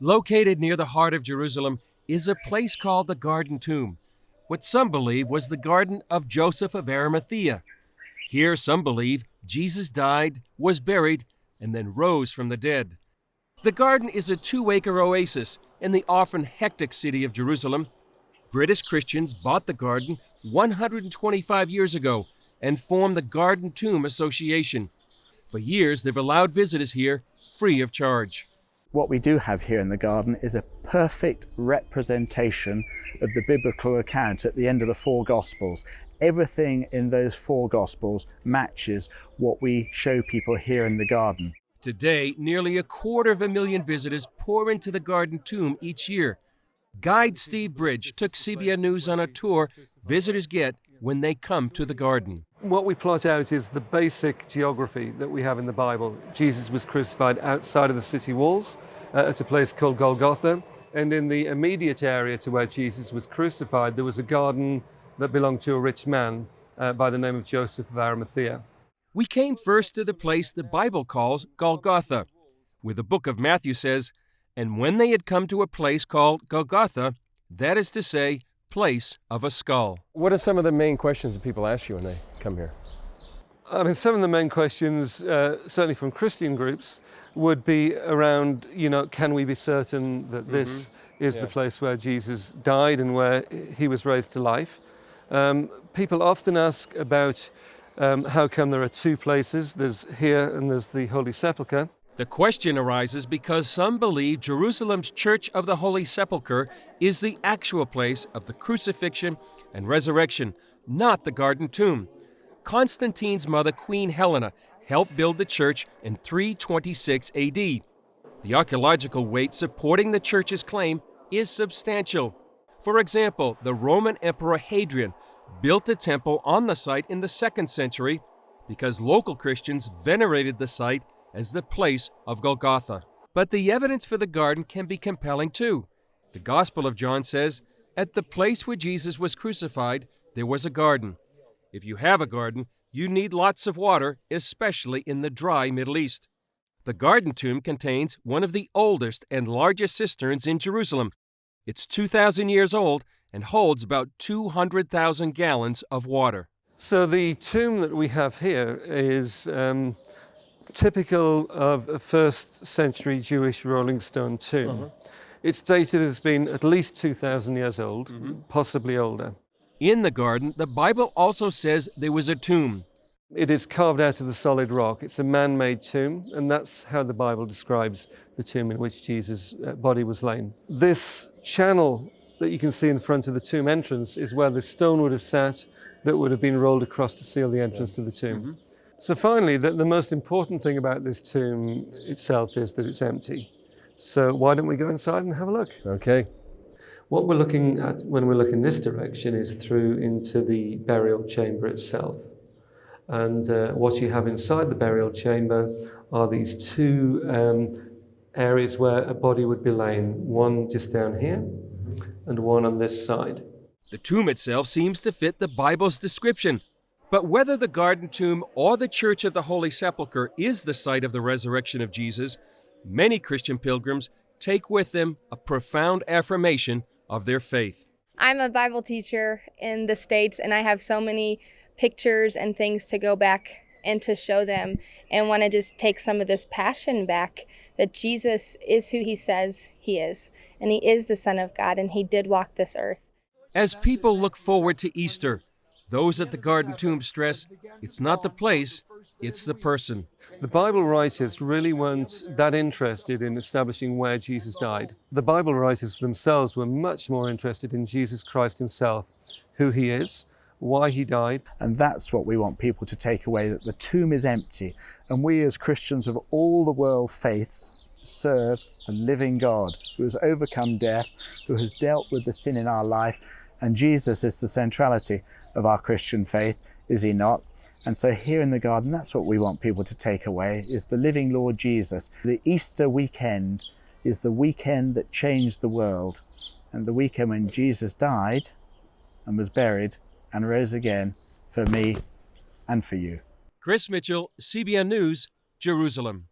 Located near the heart of Jerusalem is a place called the Garden Tomb, what some believe was the garden of Joseph of Arimathea. Here, some believe Jesus died, was buried, and then rose from the dead. The garden is a 2-acre oasis in the often hectic city of Jerusalem. British Christians bought the garden 125 years ago and formed the Garden Tomb Association. For years, they've allowed visitors here free of charge. What we do have here in the garden is a perfect representation of the biblical account at the end of the 4 Gospels. Everything in those 4 Gospels matches what we show people here in the garden. Today, nearly 250,000 visitors pour into the Garden Tomb each year. Guide Steve Bridge took CBN News on a tour visitors get when they come to the garden. What we plot out is the basic geography that we have in the Bible. Jesus was crucified outside of the city walls at a place called Golgotha. And in the immediate area to where Jesus was crucified, there was a garden that belonged to a rich man by the name of Joseph of Arimathea. We came first to the place the Bible calls Golgotha, where the book of Matthew says, "And when they had come to a place called Golgotha, that is to say, place of a skull." What are some of the main questions that people ask you when they come here? I mean, some of the main questions, certainly from Christian groups, would be around, can we be certain that this is the place where Jesus died and where he was raised to life? People often ask about how come there are 2 places, there's here and there's the Holy Sepulchre. The question arises because some believe Jerusalem's Church of the Holy Sepulchre is the actual place of the crucifixion and resurrection, not the Garden Tomb. Constantine's mother, Queen Helena, helped build the church in 326 AD. The archaeological weight supporting the church's claim is substantial. For example, the Roman Emperor Hadrian built a temple on the site in the 2nd century because local Christians venerated the site as the place of Golgotha. But the evidence for the garden can be compelling too. The Gospel of John says, "At the place where Jesus was crucified, there was a garden." If you have a garden, you need lots of water, especially in the dry Middle East. The Garden Tomb contains one of the oldest and largest cisterns in Jerusalem. It's 2,000 years old and holds about 200,000 gallons of water. So the tomb that we have here is typical of a 1st century Jewish rolling stone tomb. It's dated as being at least 2,000 years old, possibly older. In the garden, the Bible also says there was a tomb. It is carved out of the solid rock. It's a man-made tomb, and that's how the Bible describes the tomb in which Jesus' body was lain. This channel that you can see in front of the tomb entrance is where the stone would have sat that would have been rolled across to seal the entrance to the tomb. So finally, the most important thing about this tomb itself is that it's empty. So why don't we go inside and have a look? Okay. What we're looking at when we look in this direction is through into the burial chamber itself. And what you have inside the burial chamber are these 2 areas where a body would be lain, one just down here and one on this side. The tomb itself seems to fit the Bible's description. But whether the Garden Tomb or the Church of the Holy Sepulchre is the site of the resurrection of Jesus, many Christian pilgrims take with them a profound affirmation of their faith. I'm a Bible teacher in the States, and I have so many pictures and things to go back and to show them, and want to just take some of this passion back that Jesus is who he says he is, and he is the Son of God, and he did walk this earth. As people look forward to Easter, those at the Garden Tomb stress, it's not the place, it's the person. The Bible writers really weren't that interested in establishing where Jesus died. The Bible writers themselves were much more interested in Jesus Christ himself, who he is, why he died. And that's what we want people to take away, that the tomb is empty. And we as Christians of all the world faiths serve a living God who has overcome death, who has dealt with the sin in our life. And Jesus is the centrality of our Christian faith, is he not? And so here in the garden, that's what we want people to take away, is the living Lord Jesus. The Easter weekend is the weekend that changed the world, and the weekend when Jesus died and was buried and rose again for me and for you. Chris Mitchell, CBN News, Jerusalem.